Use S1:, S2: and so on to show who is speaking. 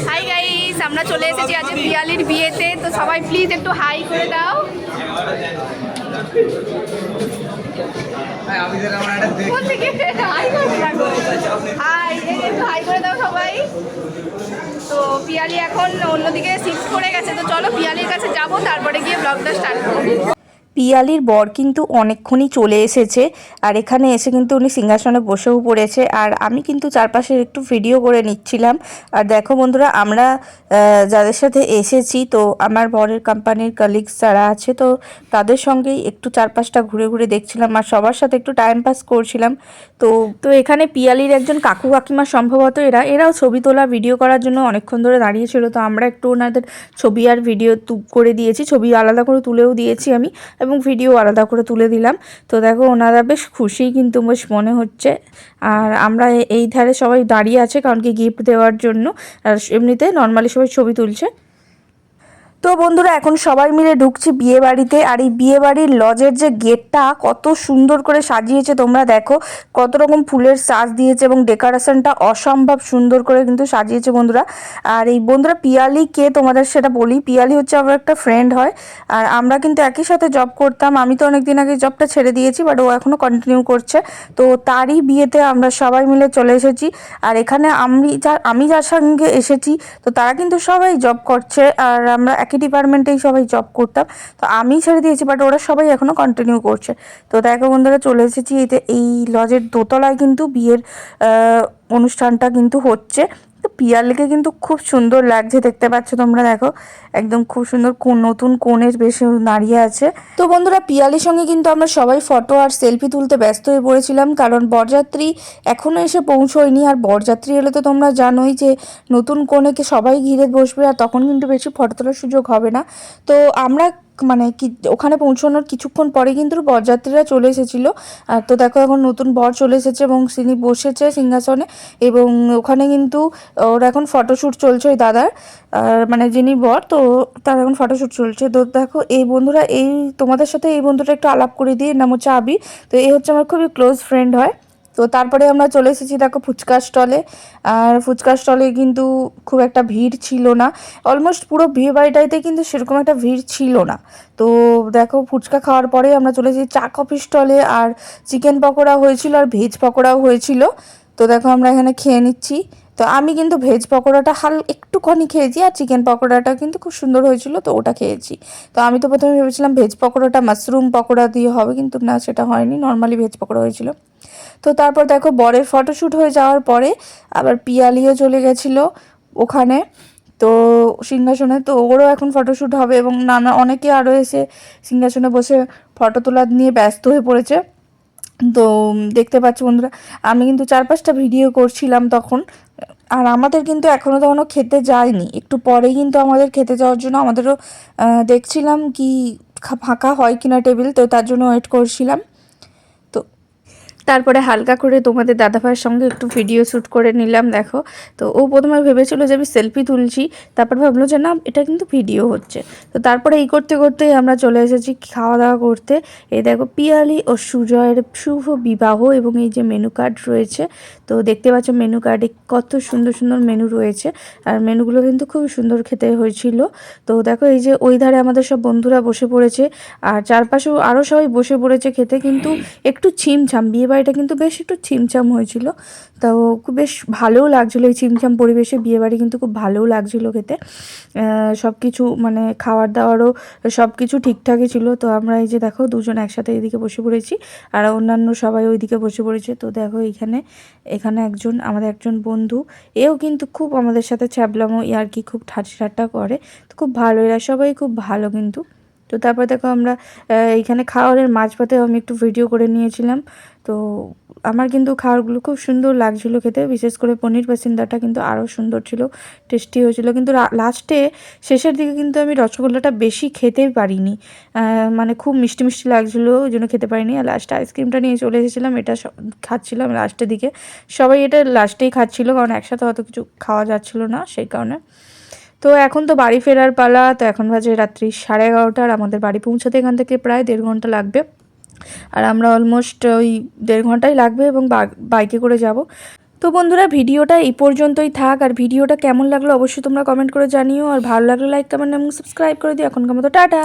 S1: Hi guys, আমরা চলে এসেছি আজ পিয়ালির বিয়েতে। তো সবাই প্লিজ একটু হাই করে দাও। হাই করে দাও সবাই। তো পিয়ালি এখন অন্যদিকে শিফট করে গেছে, তো চলো পিয়ালির কাছে যাবো, তারপরে গিয়ে ব্লগটা স্টার্ট করবো।
S2: পিয়ালির বর কিন্তু অনেকক্ষণই চলে এসেছে, আর এখানে এসে কিন্তু উনি সিংহাসনে বসেও পড়েছে। আর আমি কিন্তু চারপাশের একটু ভিডিও করে নিচ্ছিলাম। আর দেখো বন্ধুরা, আমরা যাদের সাথে এসেছি, তো আমার বরের কোম্পানির কলিগস যারা আছে, তো তাদের সঙ্গেই একটু চারপাশটা ঘুরে ঘুরে দেখছিলাম আর সবার সাথে একটু টাইম পাস করছিলাম। তো এখানে পিয়ালির একজন কাকু কাকিমা সম্ভবত এরাও ছবি তোলা ভিডিও করার জন্য অনেকক্ষণ ধরে দাঁড়িয়েছিল। তো আমরা একটু ওনাদের ছবি আর ভিডিও করে দিয়েছি, ছবি আলাদা করে তুলেও দিয়েছি আমি, এবং ভিডিও আলাদা করে তুলে দিলাম। তো দেখো ওনারা বেশ খুশি কিন্তু বেশ মনে হচ্ছে। আর আমরা এই ধারে সবাই দাঁড়িয়ে আছে কারণ কি গিফট দেওয়ার জন্য, আর এমনিতে নর্মালি সবাই ছবি তুলছে। তো বন্ধুরা, এখন সবাই মিলে ঢুকছি বিয়ে বাড়িতে। আর এই বিয়ে বাড়ির লজের যে গেটটা কত সুন্দর করে সাজিয়েছে তোমরা দেখো, কত রকম ফুলের সাজ দিয়েছে এবং ডেকোরেশনটা অসম্ভব সুন্দর করে কিন্তু সাজিয়েছে বন্ধুরা। আর এই বন্ধুরা পিয়ালি কে তোমাদের সেটা বলি, পিয়ালি হচ্ছে আমার একটা ফ্রেন্ড হয়। আর আমরা কিন্তু একই সাথে জব করতাম। আমি তো অনেক দিন আগে জবটা ছেড়ে দিয়েছি, বাট ও এখনও কন্টিনিউ করছে। তো তারই বিয়েতে আমরা সবাই মিলে চলে এসেছি। আর এখানে আমি যার সঙ্গে এসেছি, তো তারা কিন্তু সবাই জব করছে, আর আমরা একই ডিপার্টমেন্টেই সবাই জব করতাম। তো আমি ছেড়ে দিয়েছি, বাট ওরা সবাই এখনও কন্টিনিউ করছে। তো দেখো বন্ধুরা, চলে এসেছি এই লজের দোতলায় কিন্তু বিয়ের অনুষ্ঠানটা কিন্তু হচ্ছে। তো পিয়ালিকে কিন্তু খুব সুন্দর লাগছে, দেখতে পাচ্ছ তোমরা, দেখো একদম খুব সুন্দর নতুন কনের বেশ দাঁড়িয়ে আছে। তো বন্ধুরা, পিয়ালির সঙ্গে কিন্তু আমরা সবাই ফটো আর সেলফি তুলতে ব্যস্ত হয়ে পড়েছিলাম, কারণ বরযাত্রী এখনও এসে পৌঁছয়নি। আর বরযাত্রী এলে তো তোমরা জানোই যে নতুন কনেকে সবাই ঘিরে বসবে, আর তখন কিন্তু বেশি ফটো তোলার সুযোগ হবে না। তো আমরা মানে কি ওখানে পৌঁছানোর কিছুক্ষণ পরে কিন্তু বরযাত্রীরা চলে এসেছিলো। আর তো দেখো এখন নতুন বর চলে এসেছে এবং তিনি বসেছে সিংহাসনে, এবং ওখানে কিন্তু ওর এখন ফটোশ্যুট চলছে ওই দাদার, মানে যিনি বর, তো তার এখন ফটোশ্যুট চলছে। তো দেখো এই বন্ধুরা, এই তোমাদের সাথে এই বন্ধুটা একটু আলাপ করে দিয়ে, নাম হচ্ছে আবি। তো এই হচ্ছে আমার খুবই ক্লোজ ফ্রেন্ড হয়। তো তারপরে আমরা চলে এসেছি দেখো ফুচকা স্টলে। আর ফুচকা স্টলে কিন্তু খুব একটা ভিড় ছিল না, অলমোস্ট পুরো বিয়ে বাড়িটাইতে কিন্তু সেরকম একটা ভিড় ছিল না। তো দেখো ফুচকা খাওয়ার পরে আমরা চলে এসেছি চা কফি স্টলে, আর চিকেন পকোড়া হয়েছিল আর ভেজ পকোড়াও হয়েছিল। তো দেখো আমরা এখানে খেয়ে নিচ্ছি। তো আমি কিন্তু ভেজ পকোড়াটা একটুখানি খেয়েছি, আর চিকেন পকোড়াটা কিন্তু খুব সুন্দর হয়েছিল, তো ওটা খেয়েছি। তো আমি তো প্রথমে ভেবেছিলাম ভেজ পকোড়াটা মাশরুম পকোড়া দিয়ে হবে, কিন্তু না, সেটা হয়নি, নর্মালি ভেজ পকোড়া হয়েছিল। তো তারপর দেখো বরের ফটোশ্যুট হয়ে যাওয়ার পরে আবার পিয়ালিও চলে গেছিলো ওখানে, তো সিংহাসনে। তো ওরও এখন ফটোশ্যুট হবে, এবং অনেকে আরও এসে সিংহাসনে বসে ফটো তোলা নিয়ে ব্যস্ত হয়ে পড়েছে। তো দেখতে পাচ্ছ বন্ধুরা, আমি কিন্তু 4-5টা ভিডিও করছিলাম তখন। আর আমাদের কিন্তু তখনও খেতে যায়নি, একটু পরেই কিন্তু আমাদের খেতে যাওয়ার জন্য আমাদেরও দেখছিলাম কি ফাঁকা হয় কিনা টেবিল, তো তার জন্য ওয়েট করছিলাম। তো তারপরে হালকা করে তোমাদের দাদাভাইয়ের সঙ্গে একটু ভিডিও শ্যুট করে নিলাম দেখো। তো ও প্রথমে ভেবেছিল যে আমি সেলফি তুলছি, তারপর ভাবলো যে না, এটা কিন্তু ভিডিও হচ্ছে। তো তারপরে এই করতে করতেই আমরা চলে এসেছি খাওয়া দাওয়া করতে। এই দেখো পিয়ালি ও সুজয়ের শুভ বিবাহ, এবং এই যে মেনু কার্ড রয়েছে, তো দেখতে পাচ্ছ মেনু কার্ডে কত সুন্দর সুন্দর মেনু রয়েছে, আর মেনুগুলো কিন্তু খুব সুন্দর খেতে হয়েছিল। তো দেখো এই যে ওই ধারে আমাদের সব বন্ধুরা বসে পড়েছে, আর চারপাশেও আরও সবাই বসে পড়েছে খেতে, কিন্তু একটু ছিমছাম, বিয়ে বাড়িটা কিন্তু বেশ একটু ছিমছাম হয়েছিল। তো খুব বেশ ভালোও লাগছিলো এই ছিমছাম পরিবেশে, বিয়েবাড়ি কিন্তু খুব ভালোও লাগছিলো খেতে। সব কিছু মানে খাওয়ার দাওয়ারও সব কিছু ঠিকঠাকই ছিল। তো আমরা এই যে দেখো দুজন একসাথে এইদিকে বসে পড়েছি, আর অন্যান্য সবাই ওইদিকে বসে পড়েছে। তো দেখো এখানে আমাদের একজন বন্ধু, এও কিন্তু খুব আমাদের সাথে ছ্যাবলামো ইয়ার্কি খুব ঠাট্টা করে। তো খুব ভালো, এরা সবাই খুব ভালো কিন্তু। তো তারপর দেখো আমরা এইখানে খাওয়ারের মাঝপথে আমি একটু ভিডিও করে নিয়েছিলাম। তো আমার কিন্তু খাবারগুলো খুব সুন্দর লাগছিলো খেতে, বিশেষ করে পনির পাসিন্দাটা কিন্তু আরও সুন্দর ছিল, টেস্টি হয়েছিল। কিন্তু শেষের দিকে কিন্তু আমি রসগোল্লাটা বেশি খেতেই পারিনি, মানে খুব মিষ্টি মিষ্টি লাগছিলো, ওই জন্য খেতে পারিনি। আর লাস্টে আইসক্রিমটা নিয়ে চলে এসেছিলাম, এটা খাচ্ছিলাম লাস্টের দিকে। সবাই এটা লাস্টেই খাচ্ছিলো, কারণ একসাথে অত কিছু খাওয়া যাচ্ছিলো না, সেই কারণে। তো এখন তো বাড়ি ফেরার পালা। তো এখন বাজে রাত্রি 11:30, আর আমাদের বাড়ি পৌঁছাতে এখান থেকে প্রায় 1.5 ঘন্টা লাগবে। আর আমরা অলমোস্ট ওই 1.5 ঘন্টাই লাগবে, এবং বাইকে করে যাব। তো বন্ধুরা ভিডিওটা এই পর্যন্তই থাক, আর ভিডিওটা কেমন লাগলো অবশ্যই তোমরা কমেন্ট করে জানিও, আর ভালো লাগলে লাইক কমেন্ট এবং সাবস্ক্রাইব করে দিও। এখনকার মতো টাটা।